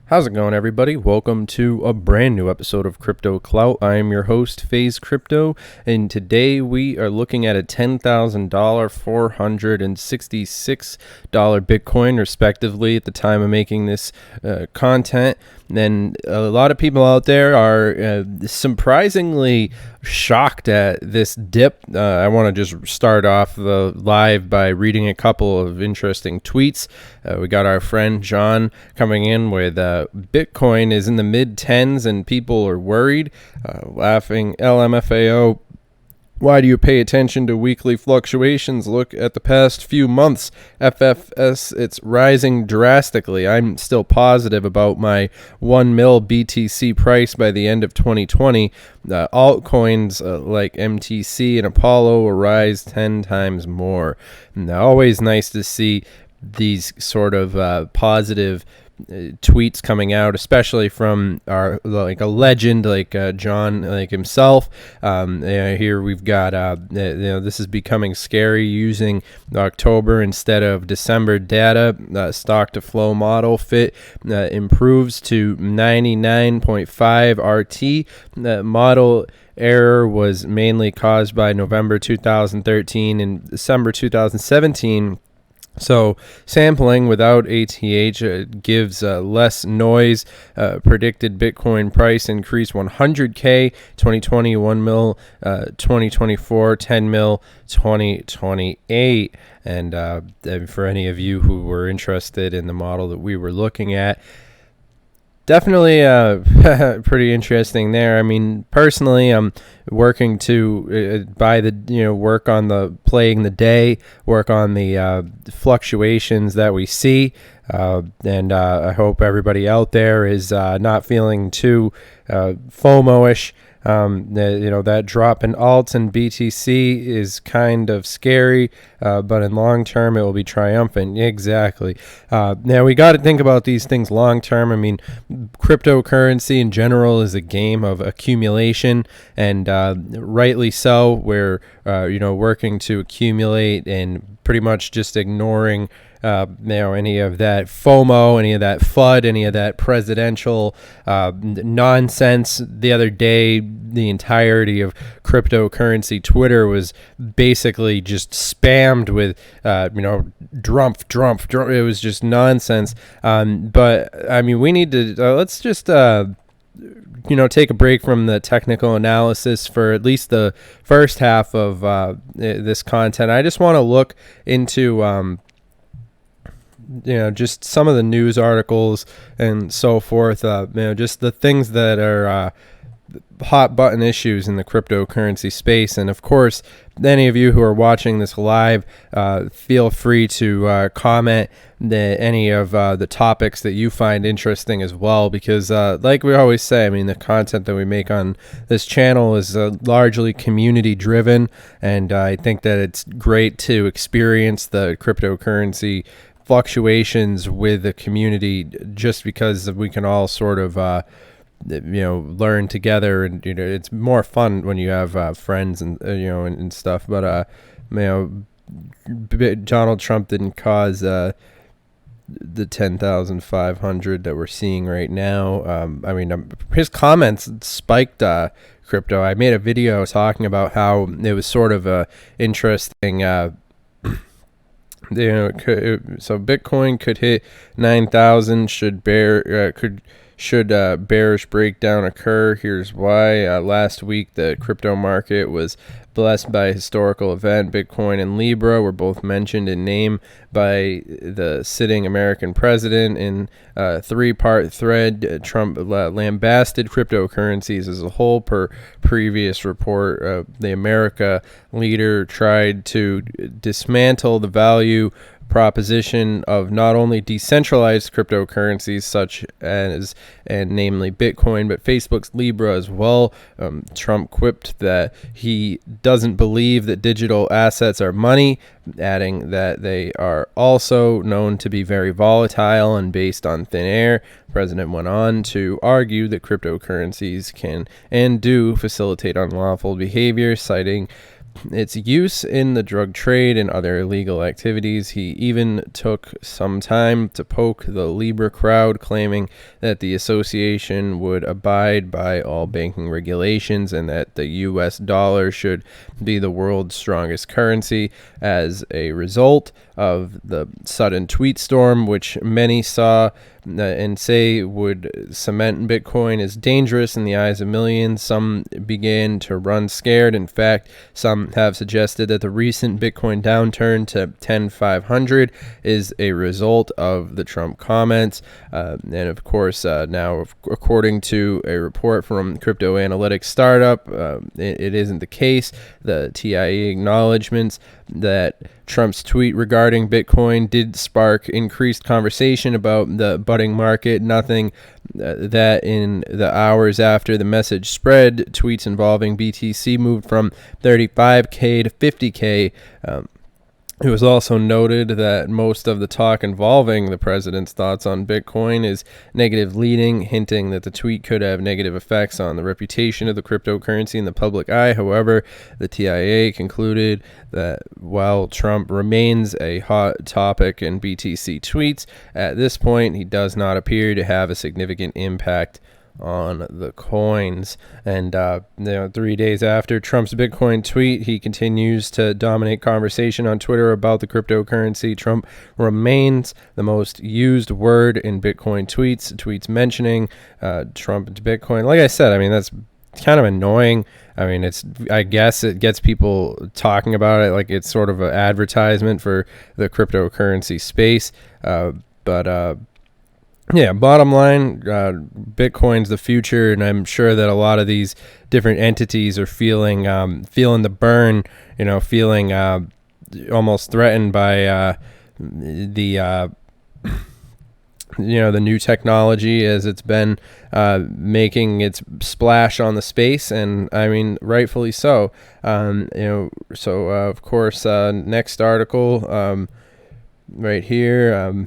How's it going, everybody? Welcome to a brand new episode of Crypto Clout. I am your host, FaZe Crypto, and today we are looking at a $10,000, $466 Bitcoin, respectively, at the time of making this content. And a lot of people out there are surprisingly shocked at this dip. I want to just start off the live by reading a couple of interesting tweets. We got our friend John coming in with Bitcoin is in the mid tens and people are worried. Laughing LMFAO. Why do you pay attention to weekly fluctuations? Look at the past few months. FFS, it's rising drastically. I'm still positive about my 1 mil BTC price by the end of 2020. Altcoins like MTC and Apollo will rise 10 times more. Now, always nice to see these sort of positive tweets coming out, especially from our a legend like John himself. Here we've got this is becoming scary using October instead of December data. Stock to flow model fit improves to 99.5 RT. Model error was mainly caused by November 2013 and December 2017. So sampling without ATH gives less noise. Predicted Bitcoin price increase 100K 2020, 1 mil 2024, 10 mil 2028. And for any of you who were interested in the model that we were looking at, definitely pretty interesting there. I mean, personally, I'm working to work on the playing the day, work on the fluctuations that we see. And I hope everybody out there is not feeling too FOMO-ish. That drop in alts and BTC is kind of scary, but in long term it will be triumphant. Exactly. Now we got to think about these things long term. I mean, cryptocurrency in general is a game of accumulation, and rightly so. We're working to accumulate and pretty much just ignoring any of that FOMO, any of that FUD, any of that presidential nonsense. The other day, the entirety of cryptocurrency Twitter was basically just spammed with, Drump. It was just nonsense. But I mean, we need to let's just take a break from the technical analysis for at least the first half of this content. I just want to look into just some of the news articles and so forth, just the things that are hot button issues in the cryptocurrency space. And of course, any of you who are watching this live, feel free to comment any of the topics that you find interesting as well, because like we always say, I mean, the content that we make on this channel is largely community driven, and I think that it's great to experience the cryptocurrency fluctuations with the community, just because we can all sort of learn together, and it's more fun when you have friends and and stuff. But Donald Trump didn't cause the 10,500 that we're seeing right now. His comments spiked crypto. I made a video talking about how it was sort of a interesting so Bitcoin could hit 9,000 should bearish breakdown occur. Here's why. Last week, the crypto market was blessed by a historical event. Bitcoin and Libra were both mentioned in name by the sitting American president in a three-part thread. Trump lambasted cryptocurrencies as a whole. Per previous report, the America leader tried to dismantle the value proposition of not only decentralized cryptocurrencies such as, and namely Bitcoin, but Facebook's Libra as well. Trump quipped that he doesn't believe that digital assets are money, adding that they are also known to be very volatile and based on thin air. The president went on to argue that cryptocurrencies can and do facilitate unlawful behavior, citing its use in the drug trade and other illegal activities. He even took some time to poke the Libra crowd, claiming that the association would abide by all banking regulations and that the U.S. dollar should be the world's strongest currency. As a result of the sudden tweet storm, which many saw and say would cement Bitcoin as dangerous in the eyes of millions, some began to run scared. In fact, some have suggested that the recent Bitcoin downturn to 10,500 is a result of the Trump comments. And of course, now, according to a report from crypto analytics startup, it isn't the case. The TIE acknowledgments that Trump's tweet regarding Bitcoin did spark increased conversation about the budding market. Nothing that in the hours after the message spread, tweets involving BTC moved from 35K to 50K. It was also noted that most of the talk involving the president's thoughts on Bitcoin is negative leading, hinting that the tweet could have negative effects on the reputation of the cryptocurrency in the public eye. However, the TIA concluded that while Trump remains a hot topic in BTC tweets, at this point he does not appear to have a significant impact on the coins. And 3 days after Trump's Bitcoin tweet, he continues to dominate conversation on Twitter about the cryptocurrency. Trump remains the most used word in Bitcoin tweets mentioning Trump and Bitcoin. Like I said, I mean, that's kind of annoying. I mean, I guess it gets people talking about it like it's sort of an advertisement for the cryptocurrency space. Yeah, bottom line, Bitcoin's the future, and I'm sure that a lot of these different entities are feeling the burn, feeling almost threatened by the new technology as it's been making its splash on the space, and I mean, rightfully so. Of course, next article right here.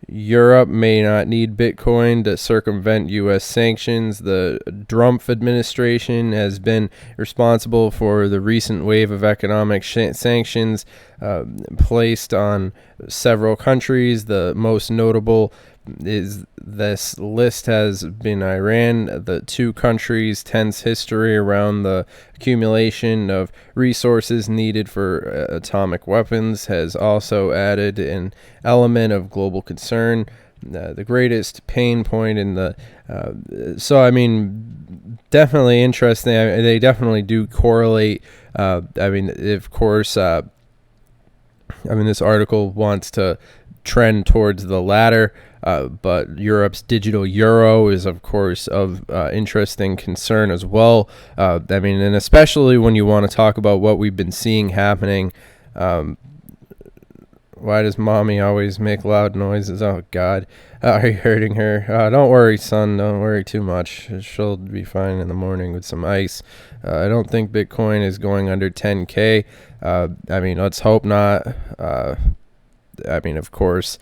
Europe may not need Bitcoin to circumvent U.S. sanctions. The Trump administration has been responsible for the recent wave of economic sanctions placed on several countries. The most notable is this list has been Iran. The two countries' tense history around the accumulation of resources needed for atomic weapons has also added an element of global concern. The greatest pain point in the definitely interesting. They definitely do correlate. Of course, this article wants to trend towards the latter. But Europe's digital euro is, of course, of interesting concern as well. And especially when you want to talk about what we've been seeing happening. Why does mommy always make loud noises? Oh, God. Are you hurting her? Don't worry, son. Don't worry too much. She'll be fine in the morning with some ice. I don't think Bitcoin is going under 10K. Let's hope not. Of course,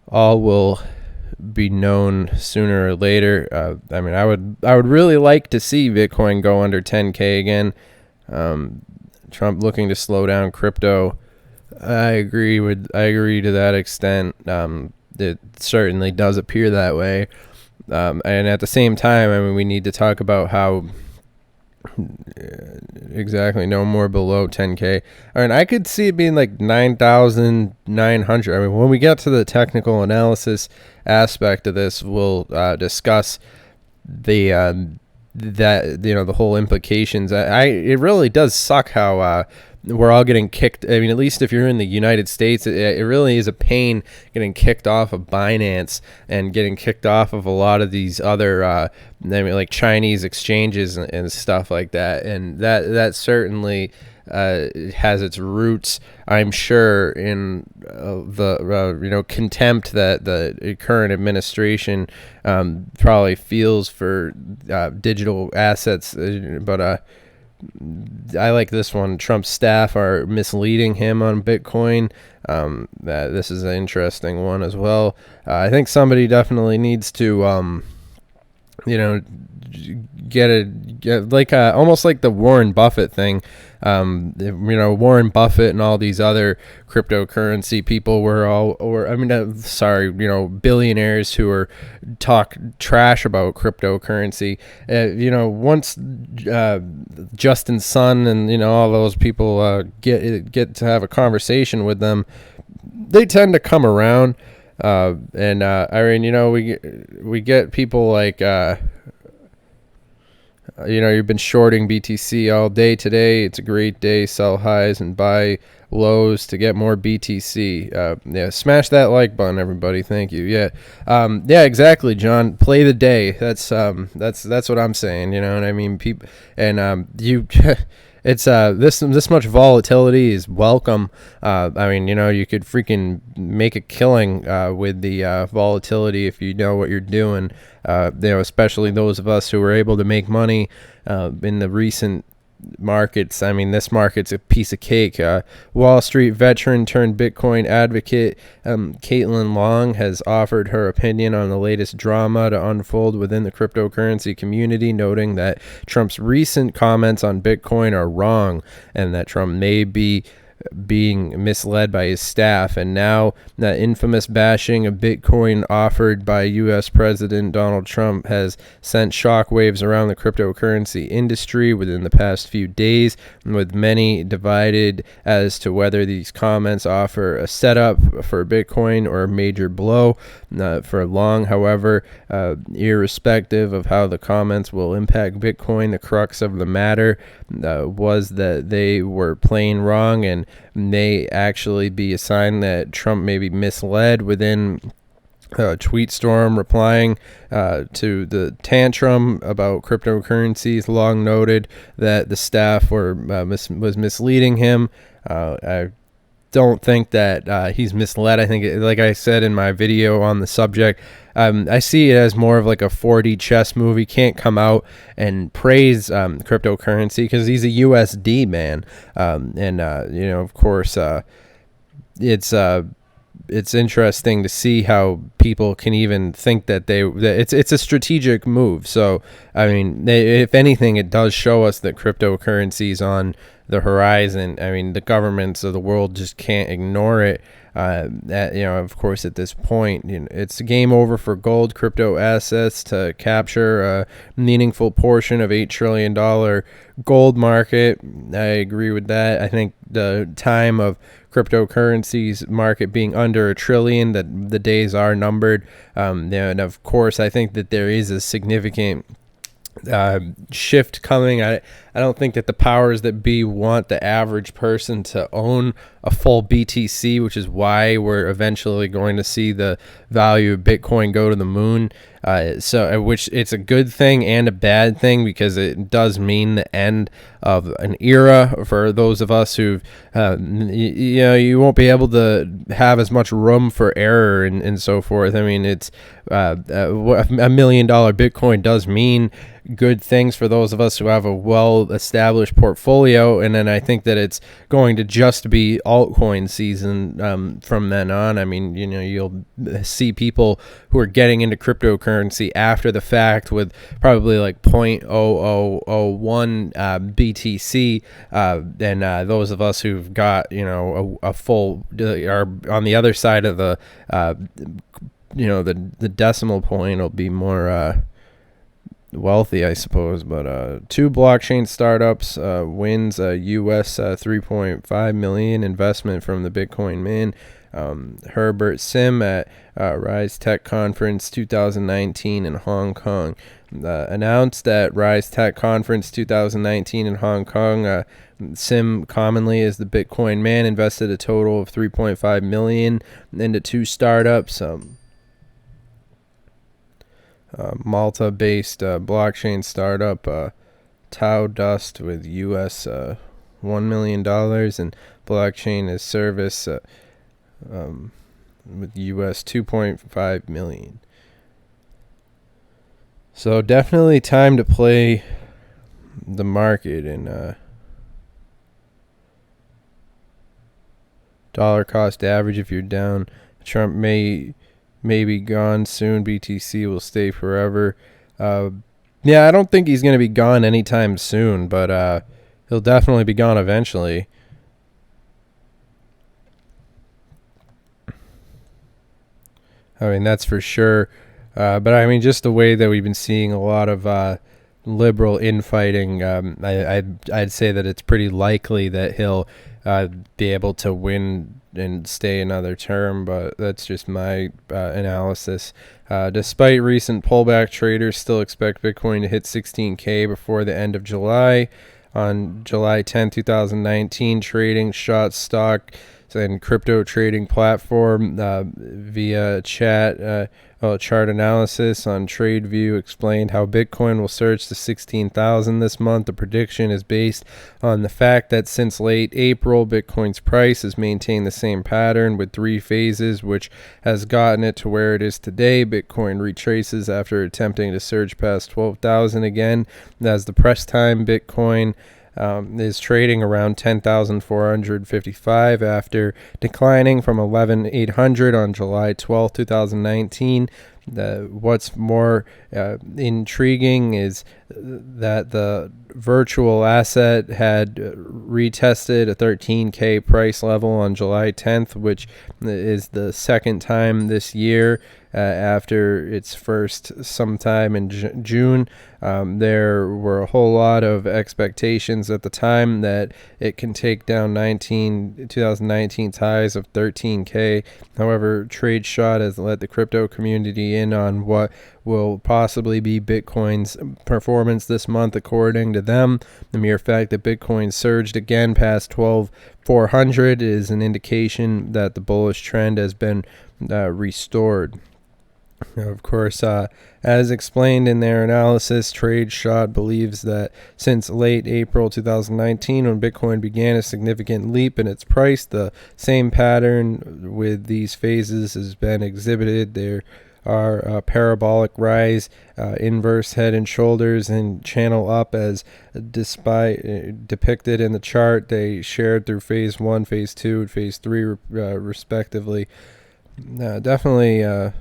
all will be known sooner or later. I would really like to see Bitcoin go under 10K again. Trump looking to slow down crypto. I agree to that extent. It certainly does appear that way. And at the same time, we need to talk about how exactly no more below 10K. I could see it being like 9,900. When we get to the technical analysis aspect of this, we'll discuss the whole implications. It really does suck how we're all getting kicked. At least if you're in the United States, it really is a pain getting kicked off of Binance and getting kicked off of a lot of these other like Chinese exchanges and stuff like that. And that certainly has its roots, I'm sure, in the contempt that the current administration probably feels for digital assets. But I like this one. Trump's staff are misleading him on Bitcoin. This is an interesting one as well. I think somebody definitely needs to you know, get like almost like the Warren Buffett thing. Warren Buffett and all these other cryptocurrency people were all, billionaires who are talk trash about cryptocurrency. Once Justin Sun and all those people get to have a conversation with them, they tend to come around. We get people like, you've been shorting BTC all day today. It's a great day. Sell highs and buy lows to get more BTC. Smash that like button, everybody. Thank you. Yeah, exactly, John. Play the day. That's what I'm saying. You know what I mean? People you. It's this much volatility is welcome. You could freaking make a killing with the volatility if you know what you're doing. Especially those of us who were able to make money in the recent markets. I mean, this market's a piece of cake. Wall Street veteran turned Bitcoin advocate Caitlin Long has offered her opinion on the latest drama to unfold within the cryptocurrency community, noting that Trump's recent comments on Bitcoin are wrong and that Trump may be being misled by his staff. And now the infamous bashing of Bitcoin offered by U.S. President Donald Trump has sent shockwaves around the cryptocurrency industry within the past few days, with many divided as to whether these comments offer a setup for Bitcoin or a major blow. For long, however, irrespective of how the comments will impact Bitcoin, the crux of the matter was that they were plain wrong and may actually be a sign that Trump may be misled. Within tweet storm replying to the tantrum about cryptocurrencies, Long noted that the staff was misleading him. I don't think that he's misled. I think, like I said in my video on the subject, I see it as more of like a 4D chess movie. Can't come out and praise cryptocurrency because he's a USD man. Of course, it's interesting to see how people can even think that it's a strategic move. So, I mean, if anything, it does show us that cryptocurrency is on the horizon. I mean, the governments of the world just can't ignore it. Of course, at this point, it's game over for gold crypto assets to capture a meaningful portion of $8 trillion gold market. I agree with that. I think the time of cryptocurrencies market being under $1 trillion, that the days are numbered. And of course, I think that there is a significant shift coming. I don't think that the powers that be want the average person to own a full BTC, which is why we're eventually going to see the value of Bitcoin go to the moon. Which it's a good thing and a bad thing, because it does mean the end of an era for those of us who've, you won't be able to have as much room for error and so forth. I mean, it's $1 million Bitcoin does mean good things for those of us who have a well-established portfolio, and then I think that it's going to just be altcoin season from then on. I mean, you'll see people who are getting into cryptocurrency after the fact with probably like 0.0001 BTC, and those of us who've got a full are on the other side of the the decimal point will be more wealthy, I suppose. But two blockchain startups wins a US $3.5 million investment from the Bitcoin man. Herbert Sim at Rise Tech Conference 2019 in Hong Kong announced at Rise Tech Conference 2019 in Hong Kong. Sim, commonly as the Bitcoin man, invested a total of $3.5 million into two startups. Malta-based blockchain startup Tau Dust with US $1 million, and blockchain as service with US $2.5 million. So definitely time to play the market, and dollar cost average if you're down. Trump may be gone soon. BTC will stay forever. Yeah, I don't think he's going to be gone anytime soon, but he'll definitely be gone eventually. I mean, that's for sure. But I mean, just the way that we've been seeing a lot of liberal infighting, I'd say that it's pretty likely that he'll be able to win and stay another term. But that's just my analysis. Despite recent pullback, traders still expect Bitcoin to hit 16K before the end of July. On July 10, 2019, trading shot stock and crypto trading platform via chart analysis on TradeView explained how Bitcoin will surge to 16,000 this month. The prediction is based on the fact that since late April, Bitcoin's price has maintained the same pattern with 3 phases, which has gotten it to where it is today. Bitcoin retraces after attempting to surge past 12,000 again. As the press time, Bitcoin is trading around 10,455 after declining from 11,800 on July 12, 2019. What's more intriguing is that the virtual asset had retested a 13K price level on July 10th, which is the second time this year after its first sometime in June. There were a whole lot of expectations at the time that it can take down 2019's highs of 13K. However, TradeShot has let the crypto community in on what will possibly be Bitcoin's performance this month. According to them, the mere fact that Bitcoin surged again past 12,400 is an indication that the bullish trend has been restored. Now, of course, as explained in their analysis, TradeShot believes that since late April 2019, when Bitcoin began a significant leap in its price, the same pattern with these phases has been exhibited. There are a parabolic rise, inverse head and shoulders, and channel up as depicted in the chart they shared through phase 1, phase 2, and phase 3 respectively. Definitely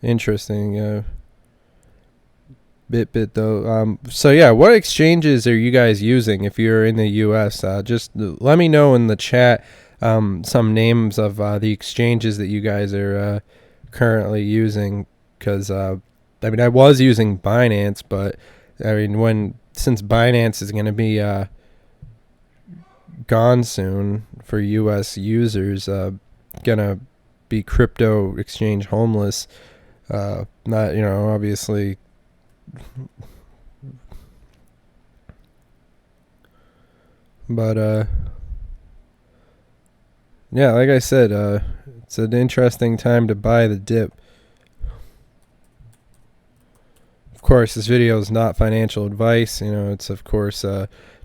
interesting bit though. So yeah, what exchanges are you guys using if you're in the US? Just let me know in the chat some names of the exchanges that you guys are currently using, because I mean, I was using Binance, but I mean, since Binance is going to be gone soon for US users, gonna be crypto exchange homeless. Not, obviously. But yeah, like I said, it's an interesting time to buy the dip. Of course, this video is not financial advice. It's of course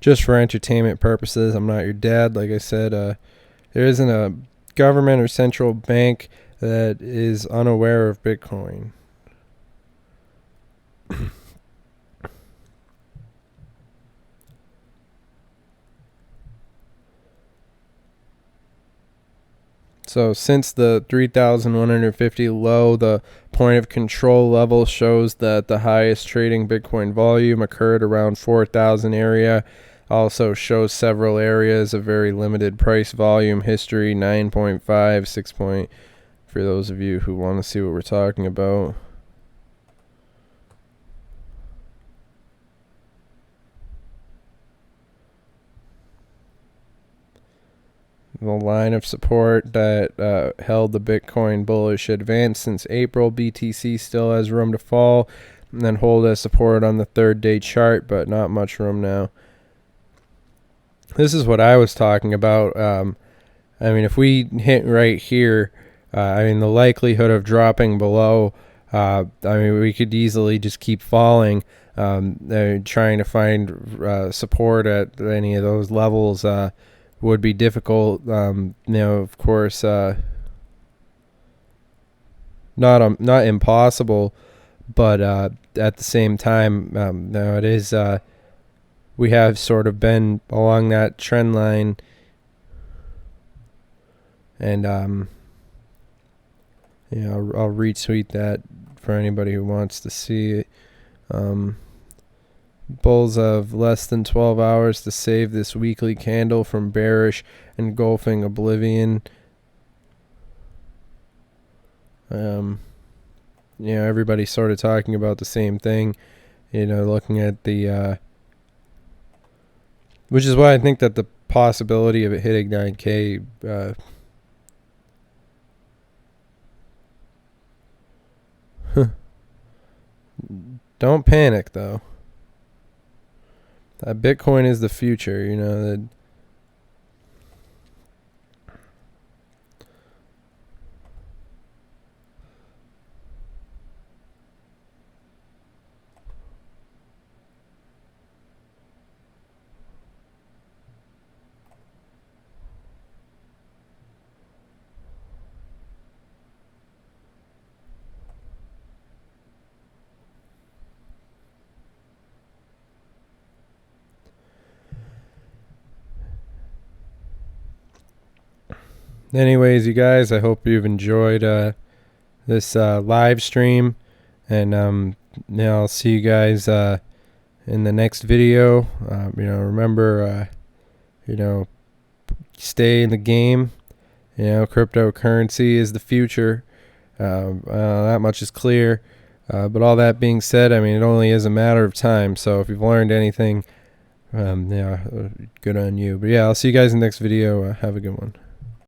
just for entertainment purposes. I'm not your dad. Like I said, there isn't a government or central bank that is unaware of Bitcoin. So since the 3,150 low, the point of control level shows that the highest trading Bitcoin volume occurred around 4,000 area. Also shows several areas of very limited price volume history, 9.5, 6 point, for those of you who want to see what we're talking about. The line of support that held the Bitcoin bullish advance since April. BTC still has room to fall and then hold as support on the 3rd-day chart, but not much room now. This is what I was talking about. I mean, if we hit right here, I mean, the likelihood of dropping below, I mean, we could easily just keep falling, trying to find support at any of those levels would be difficult. Of course, not impossible, but at the same time, no, it is. We have sort of been along that trend line, and I'll retweet that for anybody who wants to see it. Bulls have less than 12 hours to save this weekly candle from bearish engulfing oblivion. Everybody's sort of talking about the same thing, looking at the which is why I think that the possibility of it hitting 9K don't panic though. Bitcoin is the future, that. Anyways, you guys, I hope you've enjoyed this live stream, and I'll see you guys in the next video. Remember, stay in the game. Cryptocurrency is the future. That much is clear. But all that being said, it only is a matter of time. So if you've learned anything, good on you. But yeah, I'll see you guys in the next video. Have a good one.